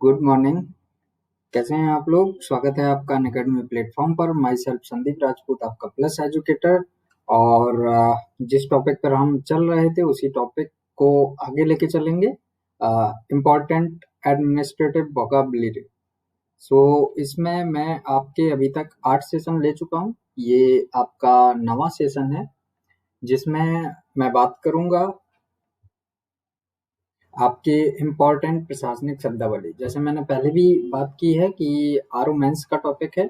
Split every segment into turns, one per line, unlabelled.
Good morning. कैसे हैं आप लोग? स्वागत है आपका अनअकैडमी प्लेटफॉर्म पर। माई सेल्फ संदीप राजपूत, आपका प्लस एजुकेटर। और जिस टॉपिक पर हम चल रहे थे उसी टॉपिक को आगे लेके चलेंगे। Important administrative vocabulary. सो इसमें मैं आपके अभी तक 8 सेशन ले चुका हूँ। ये आपका 9वां सेशन है जिसमें मैं बात करूंगा आपके इम्पोर्टेंट प्रशासनिक शब्दावली। जैसे मैंने पहले भी बात की है कि आर मेंस का टॉपिक है।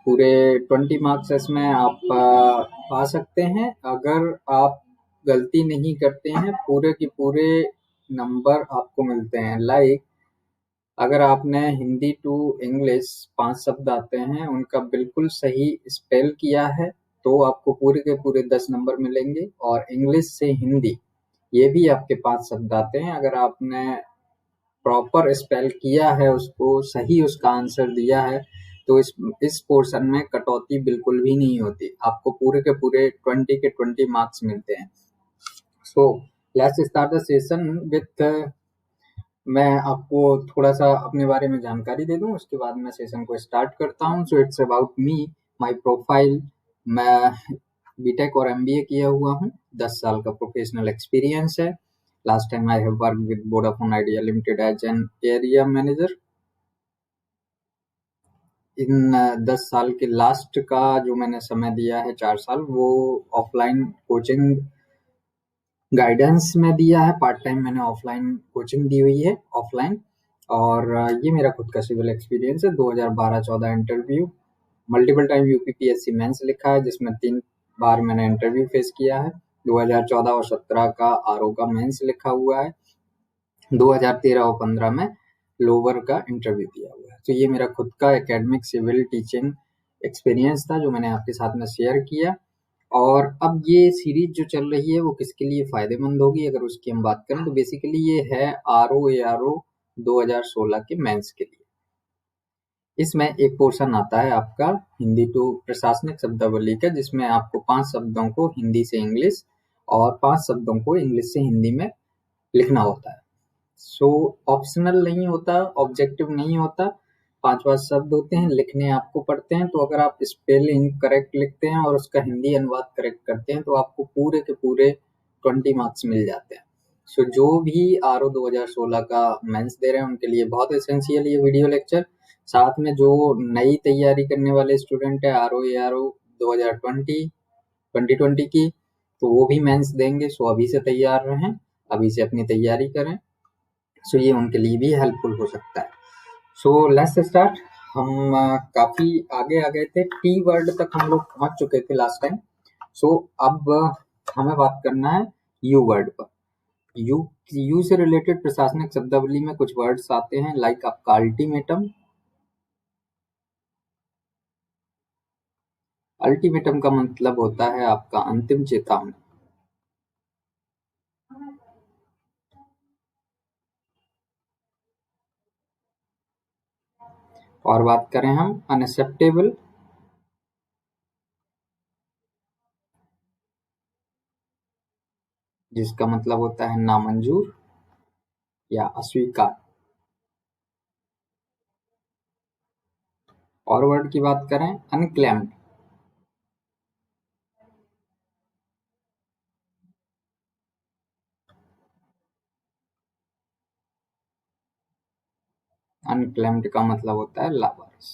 पूरे 20 मार्क्स इसमें आप पा सकते हैं। अगर आप गलती नहीं करते हैं पूरे के पूरे नंबर आपको मिलते हैं। लाइक अगर आपने हिंदी टू इंग्लिश 5 शब्द आते हैं, उनका बिल्कुल सही स्पेल किया है तो आपको पूरे के पूरे 10 नंबर मिलेंगे। और इंग्लिश से हिंदी ये भी आपके 5 शब्द आते हैं, अगर आपने प्रॉपर स्पेल किया है, उसको सही उसका आंसर दिया है, तो इस पोर्शन में कटौती बिल्कुल भी नहीं होती। आपको पूरे के पूरे 20 के 20 मार्क्स मिलते हैं। So let's start the session with. मैं आपको थोड़ा सा अपने बारे में जानकारी दे दूं, उसके बाद मैं सेशन को स्टार्ट करता हूं। So it's about me, my profile. मैं बीटेक और एमबीए किया हुआ हूं। 10 साल का प्रोफेशनल एक्सपीरियंस है। Last time I have work with Vodafone Idea limited as an area manager. इन 10 साल के लास्ट का जो मैंने समय दिया है, 4 साल, वो ऑफलाइन कोचिंग गाइडेंस में दिया है। पार्ट टाइम मैंने ऑफलाइन कोचिंग दी हुई है, ऑफलाइन। और ये मेरा खुद का सिविल एक्सपीरियंस है। 2012-14 interview, multiple time UPPSC mains लिखा है, जिसमें 3 बार मैंने इंटरव्यू फेस किया है। 2014 और 17 का आरओ का मेंस लिखा हुआ है। 2013 और 15 में लोअर का इंटरव्यू दिया हुआ है। तो ये मेरा खुद का एकेडमिक सिविल टीचिंग एक्सपीरियंस था जो मैंने आपके साथ में शेयर किया। और अब ये सीरीज जो चल रही है वो किसके लिए फायदेमंद होगी, अगर उसकी हम बात करें तो बेसिकली ये है आरओ ए आर ओ 2016 के मेंस के लिए। इसमें एक पोर्शन आता है आपका हिंदी टू प्रशासनिक शब्दावली का, जिसमें आपको 5 शब्दों को हिंदी से इंग्लिश और 5 शब्दों को इंग्लिश से हिंदी में लिखना होता है। सो ऑप्शनल नहीं होता, ऑब्जेक्टिव नहीं होता। 5 5 शब्द होते हैं, लिखने आपको पड़ते हैं। तो अगर आप स्पेलिंग करेक्ट लिखते हैं और उसका हिंदी अनुवाद करेक्ट करते हैं तो आपको पूरे के पूरे 20 मार्क्स मिल जाते हैं। सो जो भी आर ओ 2016 का मेंस दे रहे हैं उनके लिए बहुत एसेंशियल ये वीडियो लेक्चर। साथ में जो नई तैयारी करने वाले स्टूडेंट है R O A R O 2020 की, तो वो भी मेंस देंगे। सो अभी से तैयार रहें, अभी से अपनी तैयारी करें। सो ये उनके लिए भी हेल्पफुल हो सकता है। So let's start. हम काफी आगे आ गए थे, टी वर्ड तक हम लोग पहुंच चुके थे लास्ट टाइम। सो अब हमें बात करना है यू वर्ड पर। यू यू से रिलेटेड प्रशासनिक शब्दावली में कुछ वर्ड्स आते हैं, लाइक आपका अल्टीमेटम। अल्टीमेटम का मतलब होता है आपका अंतिम चेतावनी। और बात करें हम अनएक्सेप्टेबल, जिसका मतलब होता है नामंजूर या अस्वीकार। और वर्ड की बात करें अनक्लेम्ड। अनक्लेम्ड का मतलब होता है लावारिस।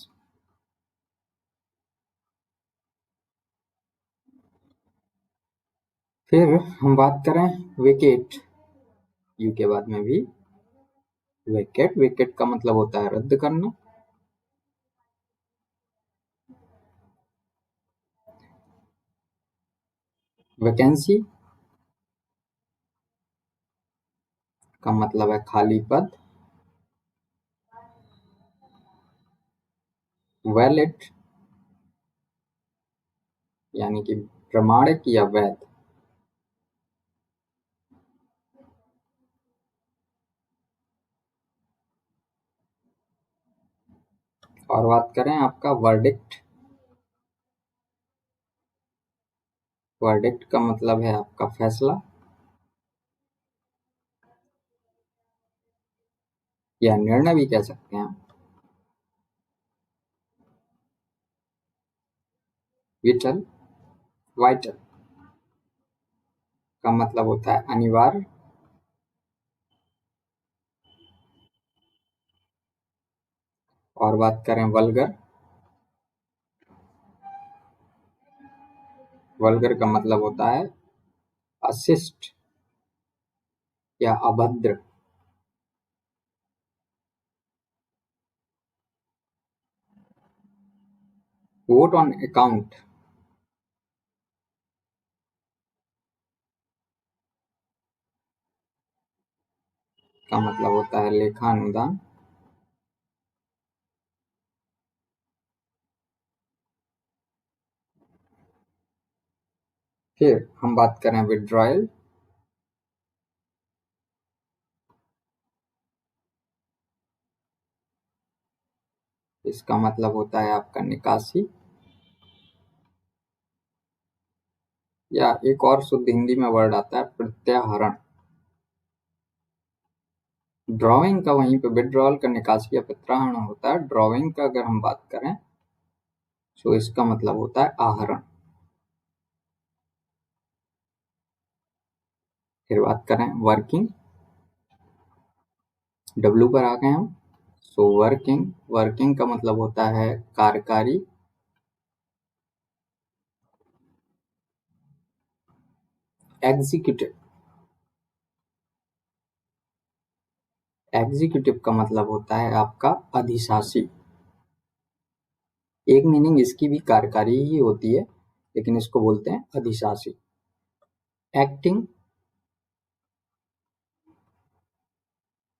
फिर हम बात करें विकेट। यू के बाद में भी विकेट, विकेट का मतलब होता है रद्द करना। वैकेंसी का मतलब है खाली पद। वैलिड यानी कि प्रमाणिक या वैध। और बात करें आपका वर्डिक्ट। वर्डिक्ट का मतलब है आपका फैसला। या निर्णय भी कह सकते हैं। विटल, वाइटल का मतलब होता है अनिवार्य। और बात करें वल्गर, वल्गर का मतलब होता है अशिष्ट या अभद्र। वोट ऑन अकाउंट का मतलब होता है लेखा अनुदान। फिर हम बात करें विड्रॉयल, इसका मतलब होता है आपका निकासी। या एक और शुद्ध हिंदी में वर्ड आता है प्रत्याहरण। ड्राइंग का वहीं पे विड्रॉल का निकासी या प्रत्याहरण होता है। ड्राइंग का अगर हम बात करें तो इसका मतलब होता है आहरण। फिर बात करें वर्किंग, डब्ल्यू पर आ गए हम। सो वर्किंग, वर्किंग का मतलब होता है कार्यकारी। एग्जीक्यूटिव, एग्जीक्यूटिव का मतलब होता है आपका अधिशासी। एक मीनिंग इसकी भी कार्यकारी ही होती है, लेकिन इसको बोलते हैं अधिशासी। एक्टिंग,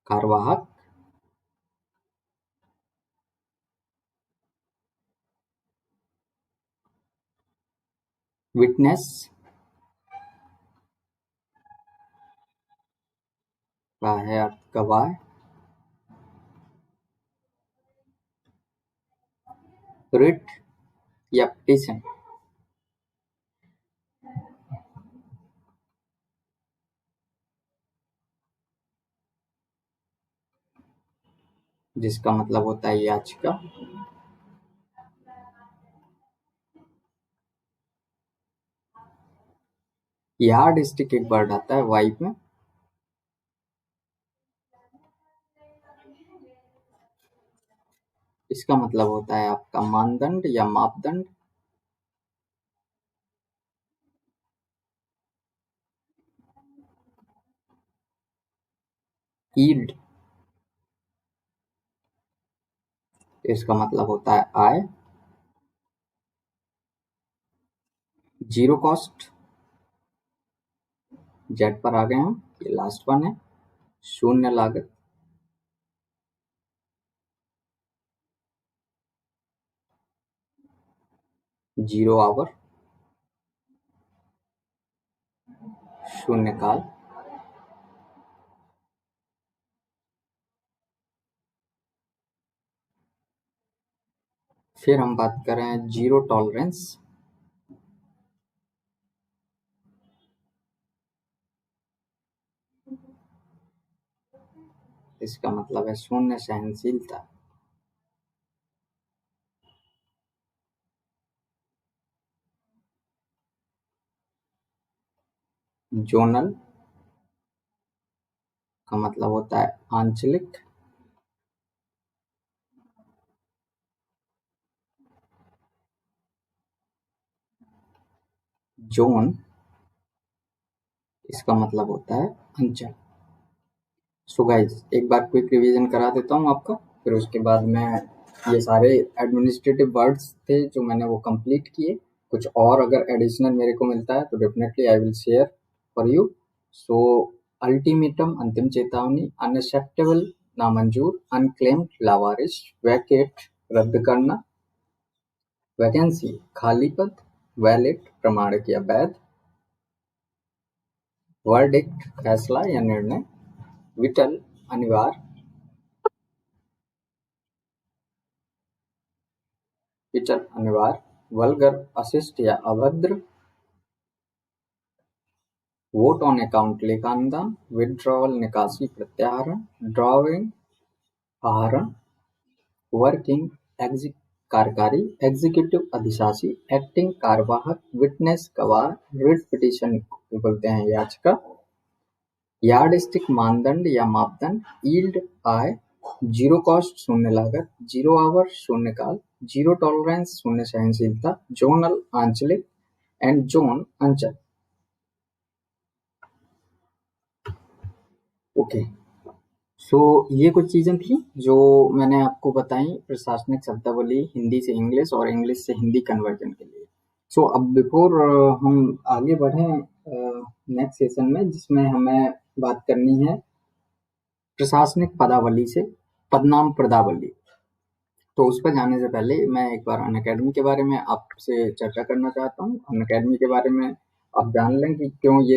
कार्यवाहक। विटनेस का है अर्थ गवाह। रिट या पिटीशन, जिसका मतलब होता है याचिका। यार्ड स्टिक एक वर्ड आता है वाइफ में, इसका मतलब होता है आपका मानदंड या मापदंड। यील्ड, इसका मतलब होता है आय। जीरो कॉस्ट, जेड पर आ गए हम, ये लास्ट वन है। शून्य लागत, जीरो आवर, शून्य काल। फिर हम बात करें जीरो टॉलरेंस, इसका मतलब है शून्य सहनशीलता। जोनल का मतलब होता है आंचलिक। जोन, इसका मतलब होता है अंचल। सो गाइस, एक बार क्विक रिवीजन करा देता हूँ आपका, फिर उसके बाद मैं ये सारे एडमिनिस्ट्रेटिव वर्ड्स थे जो मैंने वो कंप्लीट किए। कुछ और अगर एडिशनल मेरे को मिलता है तो definitely I will share for you. So ultimatum अंतिम चेतावनी, अनएक्सेप्टेबल नामंजूर, अनक्लेम्ड लावारिश, वैकेट रद्द करना, वैकेंसी खाली पद, वैलिड प्रमाणिक या वैध, वर्डिक्ट फैसला या निर्णय, विटल अनिवार्य, विटल अनिवार्य, वल्गर अशिष्ट या अभद्र, वोट ऑन अकाउंट लेखानुदान, विड्रॉवल निकासी प्रत्याहरण, ड्राइंग आहरण, वर्किंग, कार्यकारी, एग्जीक्यूटिव अधिशासी, एक्टिंग कार्यवाहक, विटनेस गवाह, रिट पिटीशन को बोलते हैं याचिका, यार्डस्टिक मानदंड या मापदंड, यील्ड आय, जीरो कॉस्ट शून्य लागत, जीरो आवर शून्य काल, जीरो टॉलरेंस शून्य सहनशीलता, जोनल आंचलिक एंड जोन अंचल। ओके, सो ये कुछ चीजें थी जो मैंने आपको बताई प्रशासनिक शब्दावली हिंदी से इंग्लिश और इंग्लिश से हिंदी कन्वर्जन के लिए। सो अब बिफोर हम आगे बढ़ें नेक्स्ट सेशन में, जिसमें हमें बात करनी है प्रशासनिक पदावली से पदनाम पदावली। तो उस पर जाने से पहले मैं एक बार अनअकैडमी के बारे में आपसे चर्चा करना चाहता हूँ। अनअकैडमी के बारे में आप जान लें कि क्यों ये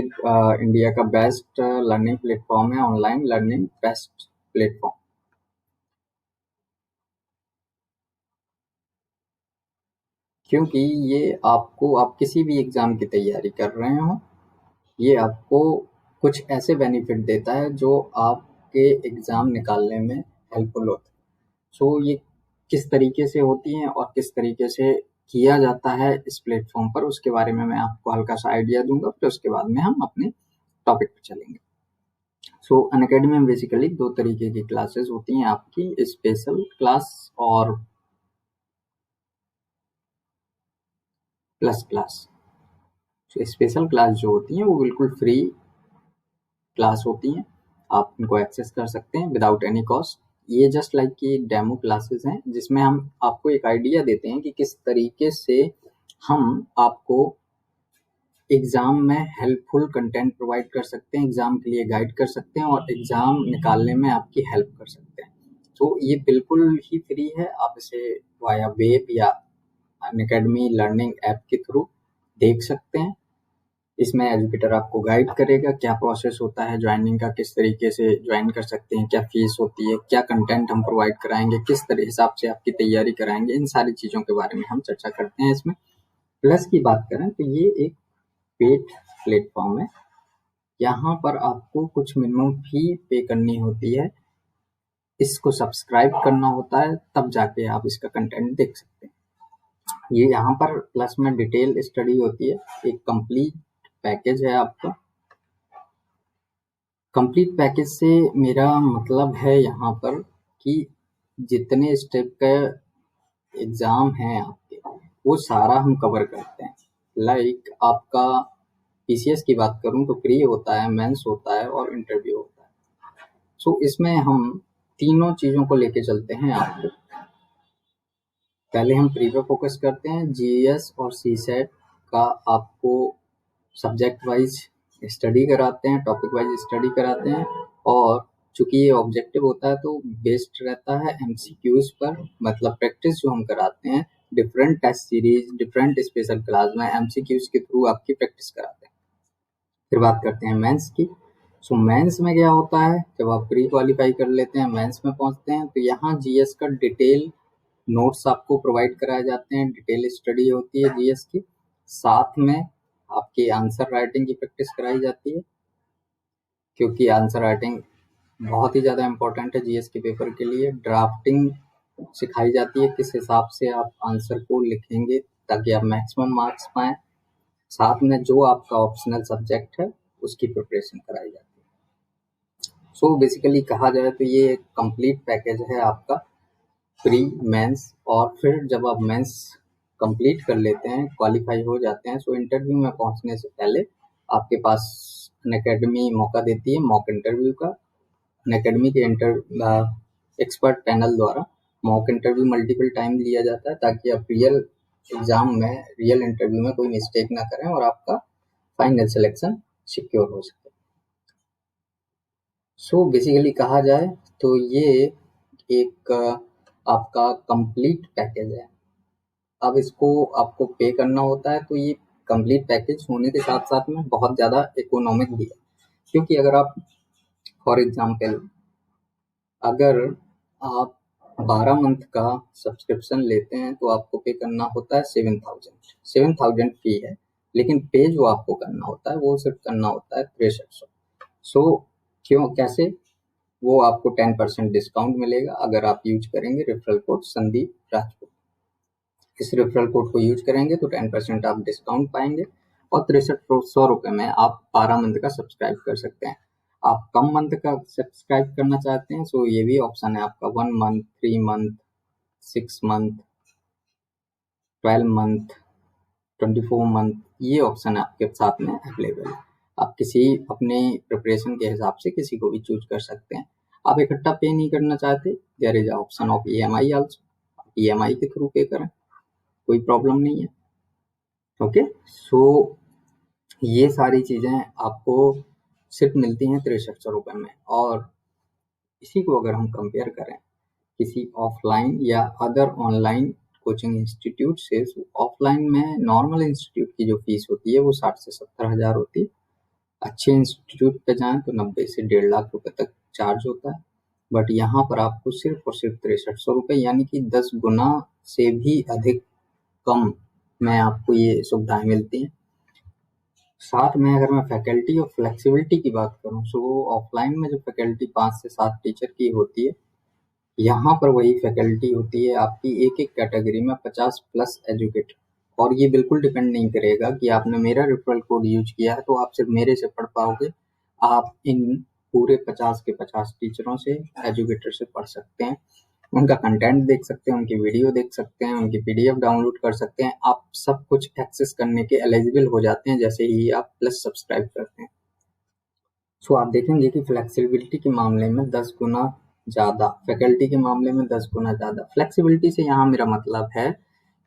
इंडिया का बेस्ट लर्निंग प्लेटफॉर्म है, ऑनलाइन लर्निंग बेस्ट प्लेटफॉर्म। क्योंकि ये आपको, आप किसी भी एग्जाम की तैयारी कर रहे हो, ये आपको कुछ ऐसे बेनिफिट देता है जो आपके एग्जाम निकालने में हेल्पफुल होता है। सो ये किस तरीके से होती हैं और किस तरीके से किया जाता है इस प्लेटफॉर्म पर, उसके बारे में मैं आपको हल्का सा आइडिया दूंगा, फिर उसके बाद में हम अपने टॉपिक पर चलेंगे। सो अनअकैडमी में बेसिकली दो तरीके की क्लासेस होती हैं आपकी, स्पेशल क्लास और प्लस क्लास। स्पेशल क्लास जो होती हैं वो बिल्कुल फ्री क्लास होती हैं, आप इनको एक्सेस कर सकते हैं विदाउट एनी कॉस्ट। ये जस्ट लाइक कि डेमो क्लासेस हैं जिसमें हम आपको एक आइडिया देते हैं कि किस तरीके से हम आपको एग्जाम में हेल्पफुल कंटेंट प्रोवाइड कर सकते हैं, एग्जाम के लिए गाइड कर सकते हैं और एग्जाम निकालने में आपकी हेल्प कर सकते हैं। तो ये बिल्कुल ही फ्री है, आप इसे वाया वेब या अनअकैडमी लर्निंग ऐप के थ्रू देख सकते हैं। इसमें एजुकेटर आपको गाइड करेगा, क्या प्रोसेस होता है ज्वाइनिंग का, किस तरीके से ज्वाइन कर सकते हैं, क्या फीस होती है, क्या कंटेंट हम प्रोवाइड कराएंगे, किस तरह हिसाब से आपकी तैयारी कराएंगे, इन सारी चीज़ों के बारे में हम चर्चा करते हैं इसमें। प्लस की बात करें तो ये एक पेड प्लेटफॉर्म है, यहाँ पर आपको कुछ मिनिमम फी पे करनी होती है, इसको सब्सक्राइब करना होता है, तब जाके आप इसका कंटेंट देख सकते हैं। ये यहाँ पर प्लस में डिटेल स्टडी होती है, एक कंप्लीट पैकेज है आपका। कंप्लीट पैकेज से मेरा मतलब है यहाँ पर कि जितने स्टेप का एग्ज़ाम है आपके, वो सारा हम कवर करते हैं। लाइक आपका पीसीएस की बात करूँ तो प्री होता है, मेंस होता है और इंटरव्यू होता है। सो इसमें हम तीनों चीज़ों को लेके चलते हैं आपको। पहले हम प्री पे फोकस करते हैं, जीएस और सीसेट का आपको सब्जेक्ट वाइज स्टडी कराते हैं, टॉपिक वाइज स्टडी कराते हैं, और चूंकि ये ऑब्जेक्टिव होता है तो बेस्ड रहता है एमसीक्यूज पर, मतलब प्रैक्टिस जो हम कराते हैं different test series, different special class में एमसीक्यूज के थ्रू आपकी प्रैक्टिस कराते हैं। फिर बात करते हैं मेंस की। सो मेंस में क्या होता है, जब आप प्री क्वालिफाई कर लेते हैं, मेंस में पहुंचते हैं, तो यहाँ जीएस का डिटेल नोट्स आपको प्रोवाइड कराए जाते हैं, डिटेल स्टडी होती है जीएस की, साथ में आपकी आंसर राइटिंग की प्रैक्टिस कराई जाती है, क्योंकि आंसर राइटिंग बहुत ही ज़्यादा इम्पोर्टेंट है जीएस के पेपर के लिए। ड्राफ्टिंग सिखाई जाती है, किस हिसाब से आप आंसर को लिखेंगे ताकि आप मैक्सिमम मार्क्स पाएँ। साथ में जो आपका ऑप्शनल सब्जेक्ट है उसकी प्रिपरेशन कराई जाती है। सो बेसिकली कहा जाए तो ये एक कंप्लीट पैकेज है आपका प्री, मेंस, और फिर जब आप मेंस कंप्लीट कर लेते हैं, क्वालिफाई हो जाते हैं, सो इंटरव्यू में पहुंचने से पहले आपके पास अनअकैडमी मौका देती है मॉक इंटरव्यू का। अनअकैडमी के एक्सपर्ट पैनल द्वारा मॉक इंटरव्यू मल्टीपल टाइम लिया जाता है ताकि आप रियल एग्जाम में, रियल इंटरव्यू में कोई मिस्टेक ना करें और आपका फाइनल सिलेक्शन सिक्योर हो सके। सो बेसिकली कहा जाए तो ये एक आपका कंप्लीट पैकेज है। अब इसको आपको पे करना होता है, तो ये कंप्लीट पैकेज होने के साथ साथ में बहुत ज़्यादा इकोनॉमिक भी है, क्योंकि अगर आप फॉर एग्जांपल अगर आप 12 मंथ का सब्सक्रिप्शन लेते हैं तो आपको पे करना होता है 7,000 फी है, लेकिन पे जो आपको करना होता है वो सिर्फ करना होता है 6300। सो क्यों, कैसे? वो आपको 10% डिस्काउंट मिलेगा अगर आप यूज करेंगे रेफरल कोड संदीप राजपूत। इस रेफरल कोड को यूज करेंगे तो 10% आप डिस्काउंट पाएंगे और 6300 रुपये में आप 12 मंथ का सब्सक्राइब कर सकते हैं। आप कम मंथ का सब्सक्राइब करना चाहते हैं तो ये भी ऑप्शन है आपका, 1 month, 3 month, 6 month, 12 month, 24 month, ये ऑप्शन आपके साथ में अवेलेबल है। आप किसी अपने प्रिपरेशन के हिसाब से किसी को भी चूज कर सकते हैं। आप इकट्ठा पे नहीं करना चाहते, there is option of EMI also, EMI के थ्रू पे करें, कोई प्रॉब्लम नहीं है। ओके, सो ये सारी चीजें आपको सिर्फ मिलती हैं 6300 रुपये में। और इसी को अगर हम कंपेयर करें किसी ऑफलाइन या अदर ऑनलाइन कोचिंग इंस्टीट्यूट से, ऑफलाइन में नॉर्मल इंस्टीट्यूट की जो फीस होती है वो 60 से 70 हज़ार होती है। अच्छे इंस्टीट्यूट पे जाएं तो 90 से 1.5 लाख रुपए तक चार्ज होता है। बट यहाँ पर आपको सिर्फ और सिर्फ 6300 रुपये, यानी कि 10 गुना से भी अधिक कम में आपको ये सुविधाएं मिलती हैं। साथ में अगर मैं फैकल्टी और फ्लेक्सिबिलिटी की बात करूँ तो ऑफलाइन में जो फैकल्टी 5 से 7 टीचर की होती है, यहाँ पर वही फैकल्टी होती है आपकी एक एक कैटेगरी में 50+ एजुकेटर। और ये बिल्कुल डिपेंड नहीं करेगा कि आपने मेरा रेफरल कोड यूज किया है तो आप सिर्फ मेरे से पढ़ पाओगे। आप इन पूरे 50 के 50 टीचरों से, एजुकेटर से पढ़ सकते हैं, उनका कंटेंट देख सकते हैं, उनकी वीडियो देख सकते हैं, उनकी PDF डाउनलोड कर सकते हैं। आप सब कुछ एक्सेस करने के एलिजिबल हो जाते हैं जैसे ही आप प्लस सब्सक्राइब करते हैं। सो आप देखेंगे कि फ्लेक्सिबिलिटी के मामले में 10 गुना ज़्यादा, फैकल्टी के मामले में 10 गुना ज़्यादा। फ्लेक्सिबिलिटी से यहाँ मेरा मतलब है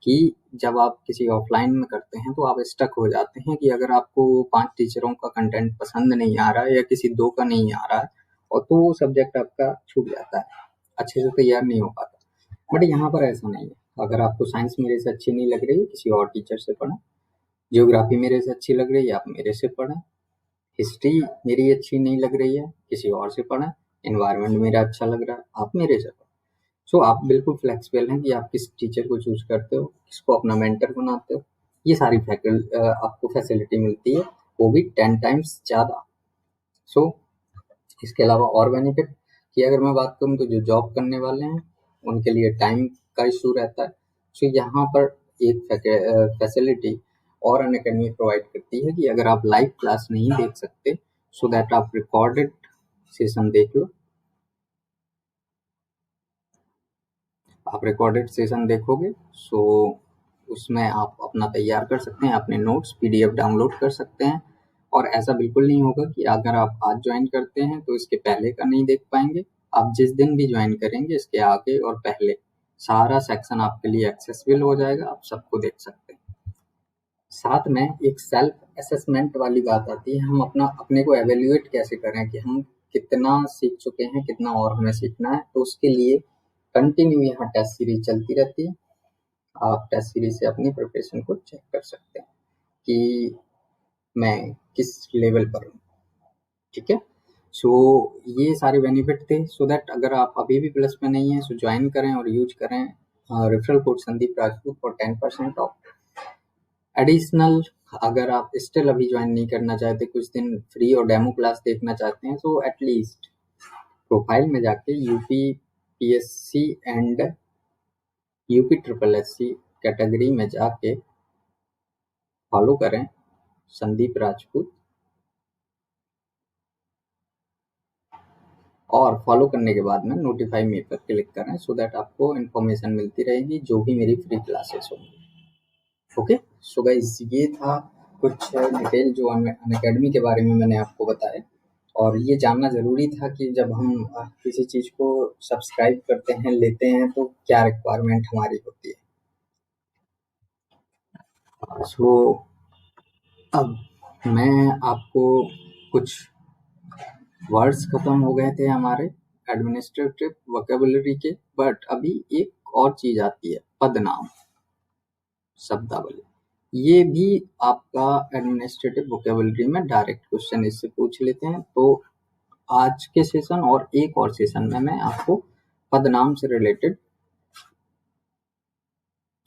कि जब आप किसी ऑफलाइन में करते हैं तो आप स्टक हो जाते हैं कि अगर आपको 5 टीचरों का कंटेंट पसंद नहीं आ रहा है या किसी 2 का नहीं आ रहा है, और तो वो सब्जेक्ट आपका छूट जाता है, अच्छे से तैयार नहीं हो पाता। बट यहाँ पर ऐसा नहीं है। अगर आपको साइंस मेरे से अच्छी नहीं लग रही, किसी और टीचर से पढ़ें। जियोग्राफी मेरे से अच्छी लग रही है, आप मेरे से पढ़ें। हिस्ट्री मेरी अच्छी नहीं लग रही है, किसी और से पढ़ें। एनवायरनमेंट मेरा अच्छा लग रहा है, आप मेरे से पढ़ें। सो आप बिल्कुल फ्लेक्सिबल हैं कि आप किस टीचर को चूज करते हो, किसको अपना मेंटर बनाते हो। ये सारी आपको फैसिलिटी मिलती है, वो भी 10 टाइम्स ज़्यादा। सो इसके अलावा और बेनिफिट की अगर मैं बात करूँ तो जो जॉब करने वाले हैं उनके लिए टाइम का इशू रहता है। सो यहाँ पर एक फैसिलिटी और अनअकैडमी प्रोवाइड करती है कि अगर आप लाइव क्लास नहीं देख सकते, सो दैट आप रिकॉर्डेड सेशन देख लो। आप रिकॉर्डेड सेशन देखोगे सो उसमें आप अपना तैयार कर सकते हैं, अपने नोट्स PDF डाउनलोड कर सकते हैं। और ऐसा बिल्कुल नहीं होगा कि अगर आप आज ज्वाइन करते हैं तो इसके पहले का नहीं देख पाएंगे। आप जिस दिन भी ज्वाइन करेंगे इसके आगे और पहले सारा सेक्शन आपके लिए एक्सेसिबल हो जाएगा, आप सबको देख सकते हैं। साथ में एक सेल्फ असेसमेंट वाली बात आती है, हम अपने को एवेल्युएट कैसे करें कि हम कितना सीख चुके हैं, कितना और हमें सीखना है। तो उसके लिए कंटिन्यू यहाँ टेस्ट सीरीज चलती रहती है। आप टेस्ट सीरीज से अपनी प्रिपरेशन को चेक कर सकते हैं कि मैं किस लेवल पर हूँ। ठीक है, सो ये सारे बेनिफिट थे, सो दैट अगर आप अभी भी प्लस में नहीं है सो ज्वाइन करें और यूज करें referral code Sandeep Rajput for 10% of additional. अगर आप स्टिल अभी ज्वाइन नहीं करना चाहते, कुछ दिन फ्री और डेमो क्लास देखना चाहते हैं, तो एटलीस्ट प्रोफाइल में जाके UPPSC एंड UPSSC कैटेगरी में जाके फॉलो करें संदीप राजपूत, और फॉलो करने के बाद में नोटिफाई मी पर क्लिक करें सो दैट आपको इन्फॉर्मेशन मिलती रहेगी जो भी मेरी फ्री क्लासेस होंगी। ओके, सो गाइस ये था कुछ डिटेल जो अनअकैडमी के बारे में मैंने आपको बताया। और ये जानना ज़रूरी था कि जब हम किसी चीज़ को सब्सक्राइब करते हैं, लेते हैं, तो क्या रिक्वायरमेंट हमारी होती है। सो अब मैं आपको कुछ वर्ड्स खत्म हो गए थे हमारे एडमिनिस्ट्रेटिव वोकेबुलरी के, बट अभी एक और चीज़ आती है, पदनाम, शब्दावली। ये भी आपका एडमिनिस्ट्रेटिव वोकेबुलरी में डायरेक्ट क्वेश्चन इससे पूछ लेते हैं। तो आज के सेशन और एक और सेशन में मैं आपको पदनाम से रिलेटेड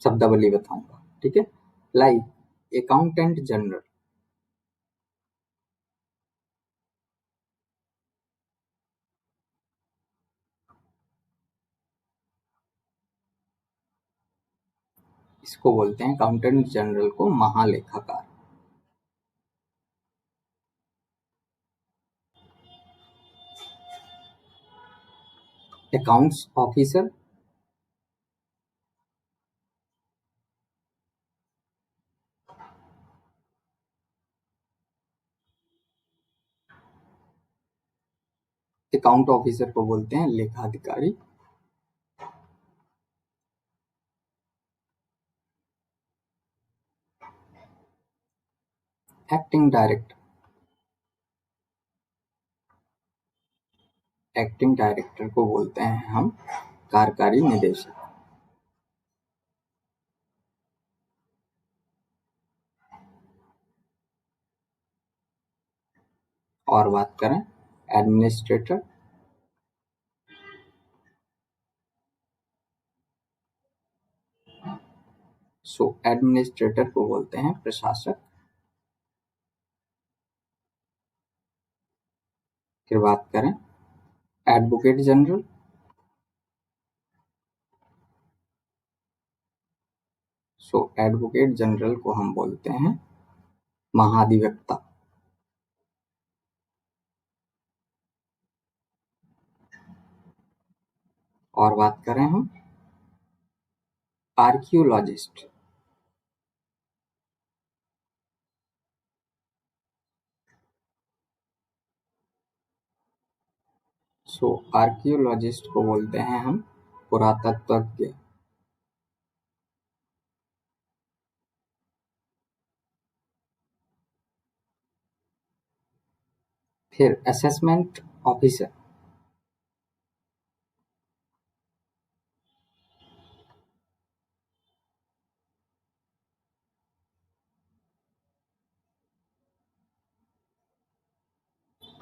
शब्दावली बताऊंगा। ठीक है, लाइक अकाउंटेंट जनरल, इसको बोलते हैं अकाउंटेंट जनरल को महालेखाकार। अकाउंट्स ऑफिसर, अकाउंट ऑफिसर को बोलते हैं लेखाधिकारी। एक्टिंग डायरेक्टर, एक्टिंग डायरेक्टर को बोलते हैं हम कार्यकारी निदेशक। और बात करें एडमिनिस्ट्रेटर, सो एडमिनिस्ट्रेटर को बोलते हैं प्रशासक। फिर बात करें एडवोकेट जनरल, सो एडवोकेट जनरल को हम बोलते हैं महाधिवक्ता। और बात करें हम आर्कियोलॉजिस्ट, सो आर्कियोलॉजिस्ट को बोलते हैं हम पुरातत्वज्ञ। फिर असेसमेंट ऑफिसर,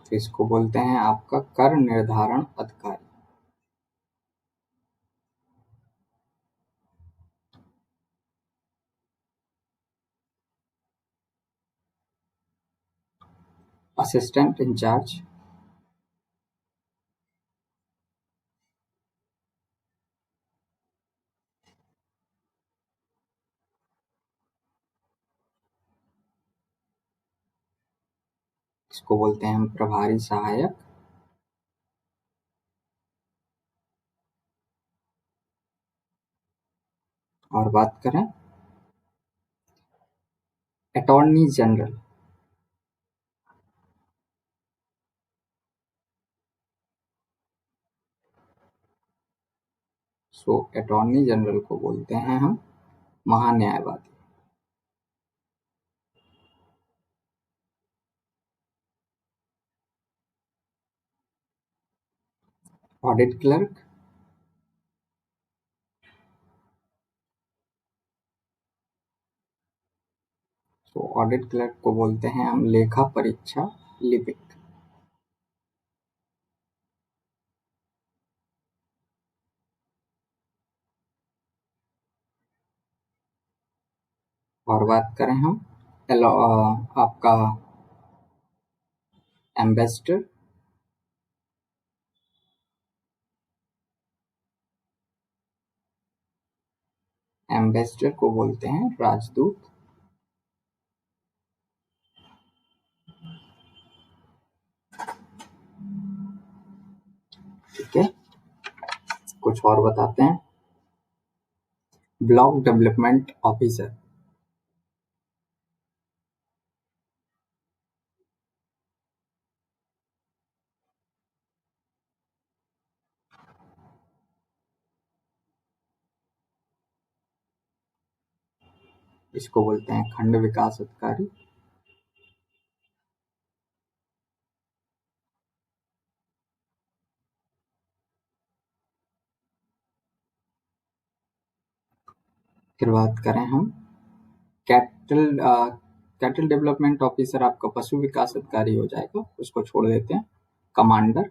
तो इसको बोलते हैं आपका कर निर्धारण अधिकारी। असिस्टेंट इंचार्ज, इसको बोलते हैं हम प्रभारी सहायक। और बात करें अटॉर्नी जनरल, सो अटॉर्नी जनरल को बोलते हैं हम महान्यायवादी। ऑडिट क्लर्क, तो ऑडिट क्लर्क को बोलते हैं हम लेखा परीक्षा लिपिक। और बात करें हम आपका एम्बेसडर, एम्बेसडर को बोलते हैं राजदूत। ठीक है, कुछ और बताते हैं। ब्लॉक डेवलपमेंट ऑफिसर, इसको बोलते हैं खंड विकास अधिकारी। फिर बात करें हम कैटल कैटल डेवलपमेंट ऑफिसर आपका पशु विकास अधिकारी हो जाएगा, उसको छोड़ देते हैं। कमांडर,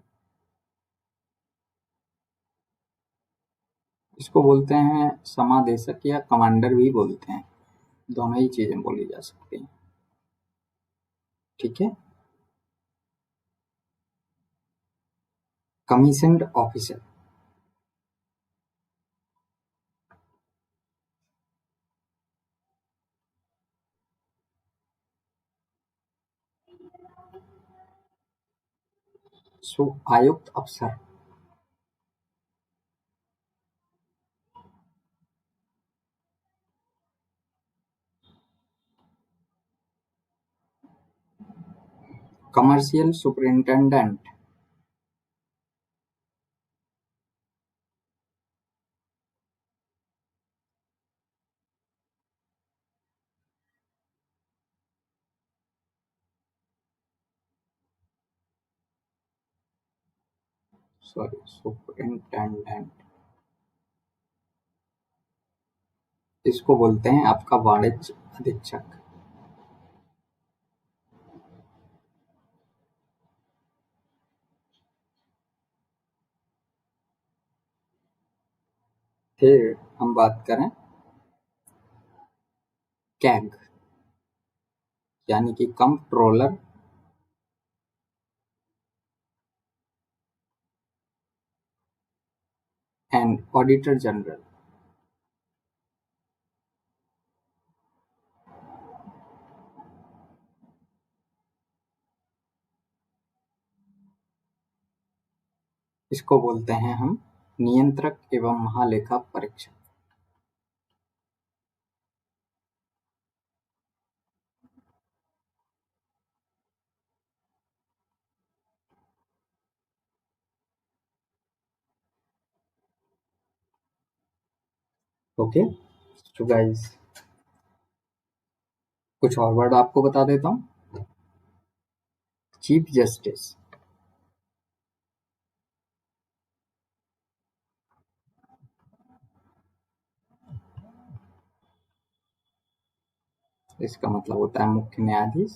इसको बोलते हैं समादेशक या कमांडर भी बोलते हैं, दोनों ही चीजें बोली जा सकती हैं। ठीक है, कमीशन्ड ऑफिसर, सो आयुक्त अफसर, कमर्शियल सुपरिंटेंडेंट, सॉरी सुपरिंटेंडेंट, इसको बोलते हैं आपका वाणिज्य अधीक्षक। फिर हम बात करें कैग, यानी कि कंट्रोलर एंड ऑडिटर जनरल। इसको बोलते हैं हम नियंत्रक एवं महालेखा परीक्षक। ओके, तो गाइस कुछ और वर्ड आपको बता देता हूँ। चीफ जस्टिस, इसका मतलब होता है मुख्य न्यायाधीश।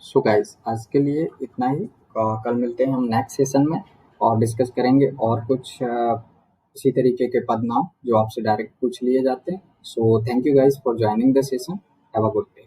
सो गाइस आज के लिए इतना ही। कल मिलते हैं हम नेक्स्ट सेशन में और डिस्कस करेंगे और कुछ इसी तरीके के पदनाम जो आपसे डायरेक्ट पूछ लिए जाते हैं। So thank you guys for joining the session. Have a good day.